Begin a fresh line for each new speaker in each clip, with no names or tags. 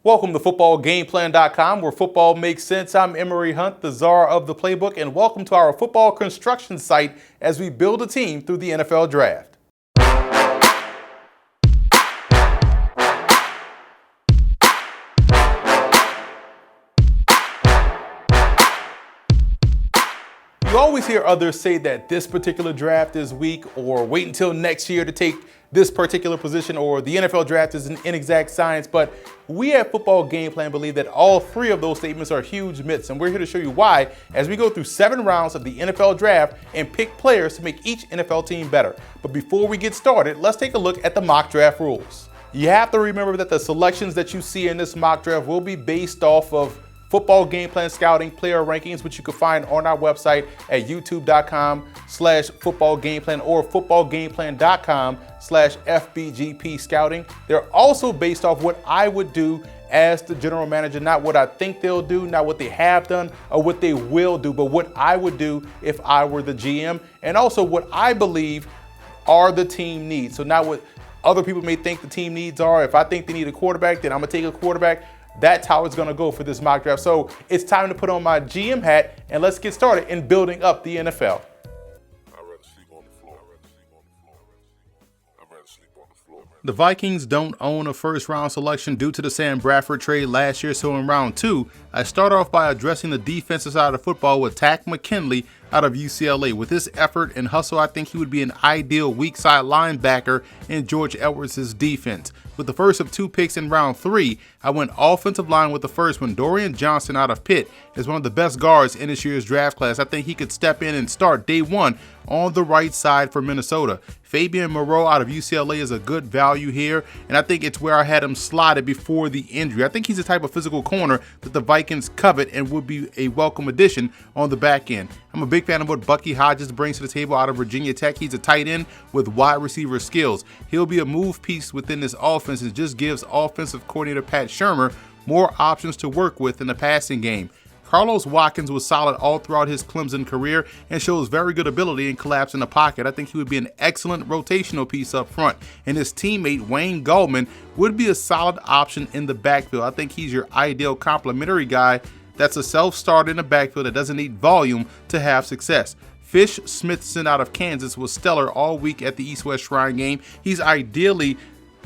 Welcome to footballgameplan.com, where football makes sense. I'm Emory Hunt, the czar of the playbook, and welcome to our football construction site as we build a team through the NFL Draft. You always hear others say that this particular draft is weak, or wait until next year to take this particular position, or the NFL draft is an inexact science, but we at Football Game Plan believe that all three of those statements are huge myths, and we're here to show you why as we go through 7 rounds of the NFL draft and pick players to make each NFL team better. But before we get started, let's take a look at the mock draft rules. You have to remember that the selections that you see in this mock draft will be based off of Football Game Plan Scouting player rankings, which you can find on our website at youtube.com/footballgameplan or footballgameplan.com/FBGP scouting. They're also based off what I would do as the general manager, not what I think they'll do, not what they have done or what they will do, but what I would do if I were the GM, and also what I believe are the team needs. So not what other people may think the team needs are. If I think they need a quarterback, then I'm gonna take a quarterback. That's how it's going to go for this mock draft. So it's time to put on my GM hat and let's get started in building up the NFL. The Vikings don't own a first-round selection due to the Sam Bradford trade last year, so in round 2, I start off by addressing the defensive side of football with Takk McKinley out of UCLA. With his effort and hustle, I think he would be an ideal weak side linebacker in George Edwards' defense. With the first of 2 picks in round 3, I went offensive line with the first one. Dorian Johnson out of Pitt is one of the best guards in this year's draft class. I think he could step in and start day 1 on the right side for Minnesota. Fabian Moreau out of UCLA is a good value here, and I think it's where I had him slotted before the injury. I think he's the type of physical corner that the Vikings covet and would be a welcome addition on the back end. I'm a big fan of what Bucky Hodges brings to the table out of Virginia Tech. He's a tight end with wide receiver skills. He'll be a move piece within this offense and just gives offensive coordinator Pat Shurmur more options to work with in the passing game. Carlos Watkins was solid all throughout his Clemson career and shows very good ability in collapse in the pocket. I think he would be an excellent rotational piece up front, and his teammate Wayne Gallman would be a solid option in the backfield. I think he's your ideal complementary guy that's a self-starter in the backfield that doesn't need volume to have success. Fish Smithson out of Kansas was stellar all week at the East-West Shrine game. He's ideally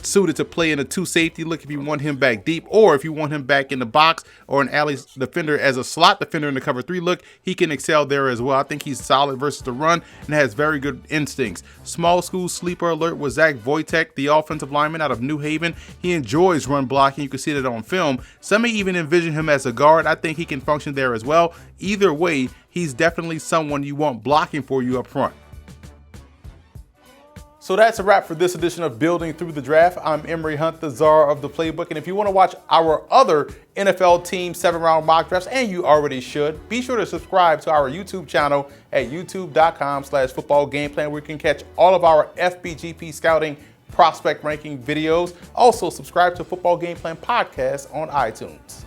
suited to play in a 2 safety look if you want him back deep, or if you want him back in the box or an alley defender as a slot defender in the cover 3 look, he can excel there as well. I think he's solid versus the run and has very good instincts. Small school sleeper alert was Zach Wojtek, the offensive lineman out of New Haven. He enjoys run blocking. You can see that on film. Some may even envision him as a guard. I think he can function there as well. Either way, he's definitely someone you want blocking for you up front. So that's a wrap for this edition of Building Through the Draft. I'm Emory Hunt, the czar of the playbook. And if you want to watch our other NFL team 7-round mock drafts, and you already should, be sure to subscribe to our YouTube channel at youtube.com/footballgameplan, where you can catch all of our FBGP scouting prospect ranking videos. Also, subscribe to Football Game Plan podcast on iTunes.